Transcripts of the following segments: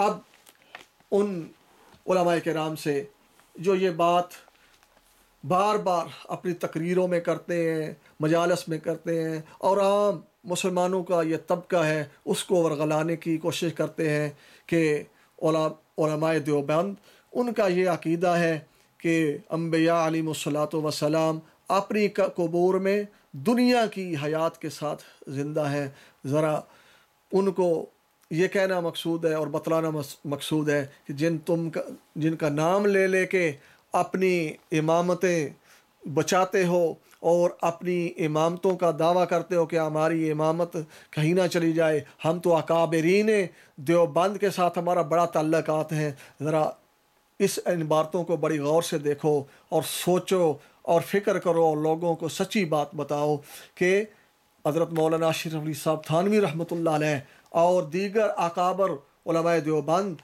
اب ان علماء کرام سے جو یہ بات بار بار اپنی تقریروں میں کرتے ہیں، مجالس میں کرتے ہیں، اور عام مسلمانوں کا یہ طبقہ ہے اس کو ورغلانے کی کوشش کرتے ہیں کہ علماء دیوبند ان کا یہ عقیدہ ہے کہ انبیاء علیہم الصلاۃ وسلام اپنی قبور میں دنیا کی حیات کے ساتھ زندہ ہیں۔ ذرا ان کو یہ کہنا مقصود ہے اور بتلانا مقصود ہے کہ جن کا نام لے لے کے اپنی امامتیں بچاتے ہو اور اپنی امامتوں کا دعویٰ کرتے ہو کہ ہماری امامت کہیں نہ چلی جائے، ہم تو اکابرین دیوبند کے ساتھ ہمارا بڑا تعلقات ہیں، ذرا ان باتوں کو بڑی غور سے دیکھو اور سوچو اور فکر کرو اور لوگوں کو سچی بات بتاؤ کہ حضرت مولانا اشرف علی صاحب تھانوی رحمۃ اللہ علیہ اور دیگر اکابر علماء دیوبند،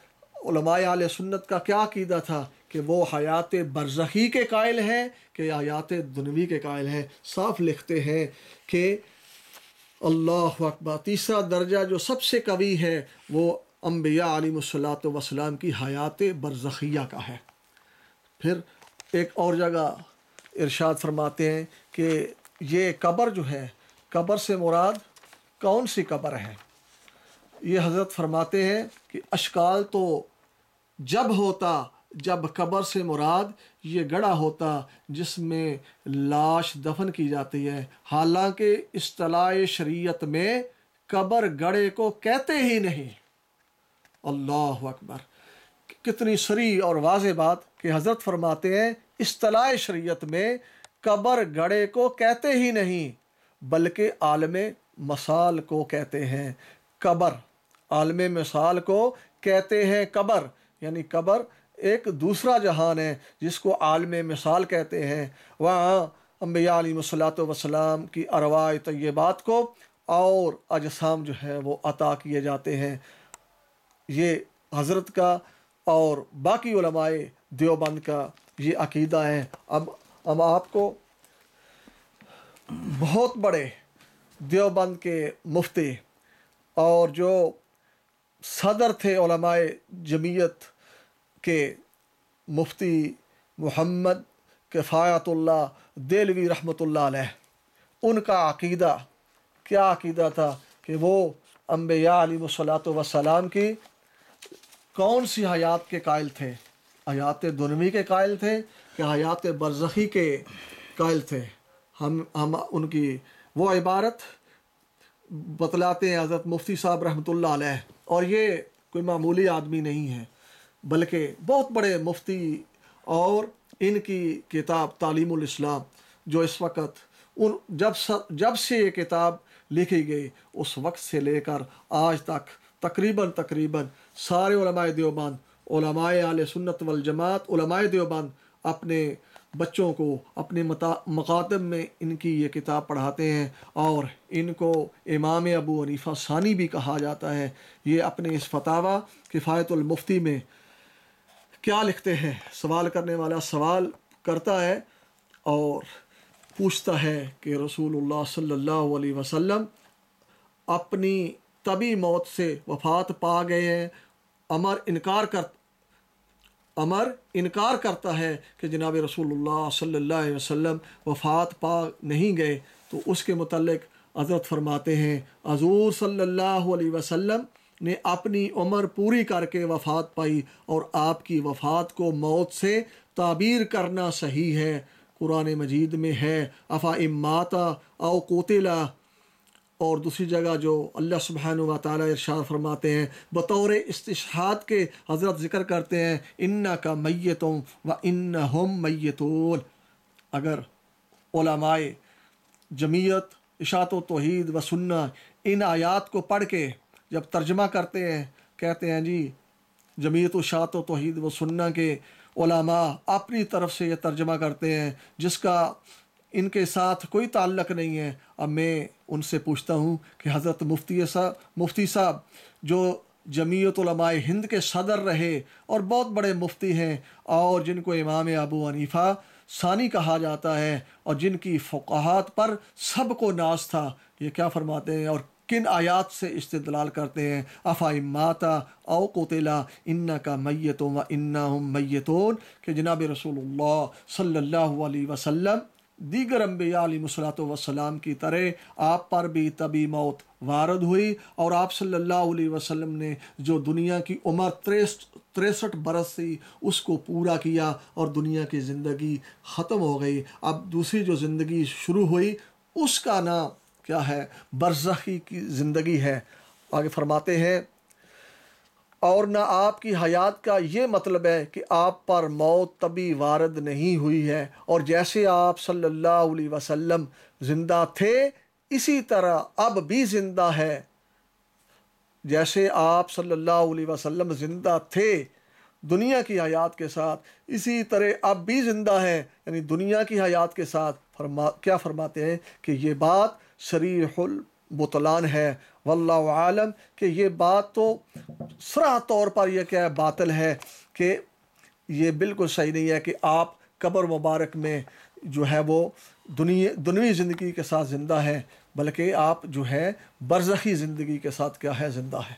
علماء اہل سنت کا کیا عقیدہ تھا کہ وہ حیات برزخی کے قائل ہیں کہ حیات دنوی کے قائل ہیں۔ صاف لکھتے ہیں کہ اللہ اکبر، تیسرا درجہ جو سب سے قوی ہے وہ انبیاء علیہم الصلاۃ وسلام کی حیات برزخیہ کا ہے۔ پھر ایک اور جگہ ارشاد فرماتے ہیں کہ یہ قبر جو ہے، قبر سے مراد کون سی قبر ہے؟ یہ حضرت فرماتے ہیں کہ اشکال تو جب ہوتا جب قبر سے مراد یہ گڑھا ہوتا جس میں لاش دفن کی جاتی ہے، حالانکہ اصطلاح شریعت میں قبر گڑھے کو کہتے ہی نہیں۔ اللہ اکبر، کتنی صریح اور واضح بات کہ حضرت فرماتے ہیں اصطلاح شریعت میں قبر گڑھے کو کہتے ہی نہیں بلکہ عالم مثال کو کہتے ہیں قبر، عالم مثال کو کہتے ہیں قبر، یعنی قبر ایک دوسرا جہان ہے جس کو عالم مثال کہتے ہیں۔ وہاں انبیاء علیہم الصلاۃ والسلام کی ارواح طیبات کو اور اجسام جو ہے وہ عطا کیے جاتے ہیں۔ یہ حضرت کا اور باقی علماء دیوبند کا یہ عقیدہ ہے۔ اب آپ کو بہت بڑے دیوبند کے مفتی اور جو صدر تھے علماء جمعیت کے، مفتی محمد کفایت اللہ دہلوی رحمۃ اللہ علیہ، ان کا عقیدہ کیا عقیدہ تھا کہ وہ انبیاء علیہم الصلاۃ والسلام کی کون سی حیات کے قائل تھے؟ حیات دنوی کے قائل تھے کہ حیات برزخی کے قائل تھے؟ ہم ان کی وہ عبارت بتلاتے ہیں حضرت مفتی صاحب رحمۃ اللہ علیہ، اور یہ کوئی معمولی آدمی نہیں ہے بلکہ بہت بڑے مفتی، اور ان کی کتاب تعلیم الاسلام جو اس وقت جب سے یہ کتاب لکھی گئی اس وقت سے لے کر آج تک تقریباً سارے علماء دیوبند، علماء اہل سنت والجماعت، علماء دیوبند اپنے بچوں کو اپنے مکاتب میں ان کی یہ کتاب پڑھاتے ہیں، اور ان کو امام ابو حنیفہ ثانی بھی کہا جاتا ہے۔ یہ اپنے اس فتاوی کفایت المفتی میں کیا لکھتے ہیں؟ سوال کرنے والا سوال کرتا ہے اور پوچھتا ہے کہ رسول اللہ صلی اللہ علیہ وسلم اپنی طبی موت سے وفات پا گئے ہیں، عمر انکار کرتا ہے کہ جناب رسول اللہ صلی اللہ علیہ وسلم وفات پا نہیں گئے، تو اس کے متعلق حضرت فرماتے ہیں حضور صلی اللہ علیہ وسلم نے اپنی عمر پوری کر کے وفات پائی، اور آپ کی وفات کو موت سے تعبیر کرنا صحیح ہے۔ قرآن مجید میں ہے افا اماتا او قتلا، اور دوسری جگہ جو اللہ سبحانہ و تعالیٰ ارشاد فرماتے ہیں بطور استشہاد کے حضرت ذکر کرتے ہیں انک میت و انہم میتون۔ اگر علماء جمعیت اشاعت و توحید و سنہ ان آیات کو پڑھ کے جب ترجمہ کرتے ہیں، کہتے ہیں جی جمعیت و اشاعت و توحید و سنہ کے علماء اپنی طرف سے یہ ترجمہ کرتے ہیں جس کا ان کے ساتھ کوئی تعلق نہیں ہے۔ اب میں ان سے پوچھتا ہوں کہ حضرت مفتی صاحب جو جمعیت علماء ہند کے صدر رہے اور بہت بڑے مفتی ہیں، اور جن کو امام ابو حنیفہ ثانی کہا جاتا ہے، اور جن کی فقاہت پر سب کو ناز تھا، یہ کیا فرماتے ہیں اور کن آیات سے استدلال کرتے ہیں؟ افائم ماتا او قتلا انکا میتون و انہم میتون، کہ جناب رسول اللہ صلی اللہ علیہ وسلم دیگر انبیاء علیہ الصلوۃ والسلام کی طرح آپ پر بھی طبی موت وارد ہوئی، اور آپ صلی اللہ علیہ وسلم نے جو دنیا کی عمر 63 برس تھی اس کو پورا کیا اور دنیا کی زندگی ختم ہو گئی۔ اب دوسری جو زندگی شروع ہوئی اس کا نام کیا ہے؟ برزخی کی زندگی ہے۔ آگے فرماتے ہیں اور نہ آپ کی حیات کا یہ مطلب ہے کہ آپ پر موت طبی وارد نہیں ہوئی ہے، اور جیسے آپ صلی اللہ علیہ وسلم زندہ تھے اسی طرح اب بھی زندہ ہے۔ جیسے آپ صلی اللہ علیہ وسلم زندہ تھے دنیا کی حیات کے ساتھ، اسی طرح اب بھی زندہ ہے، یعنی دنیا کی حیات کے ساتھ۔ کیا فرماتے ہیں کہ یہ بات صریح البطلان ہے، واللہ عالم، کہ یہ بات تو صراح طور پر یہ کیا باطل ہے، کہ یہ بالکل صحیح نہیں ہے کہ آپ قبر مبارک میں جو ہے وہ دنیوی زندگی کے ساتھ زندہ ہے، بلکہ آپ جو ہے برزخی زندگی کے ساتھ کیا ہے؟ زندہ ہے۔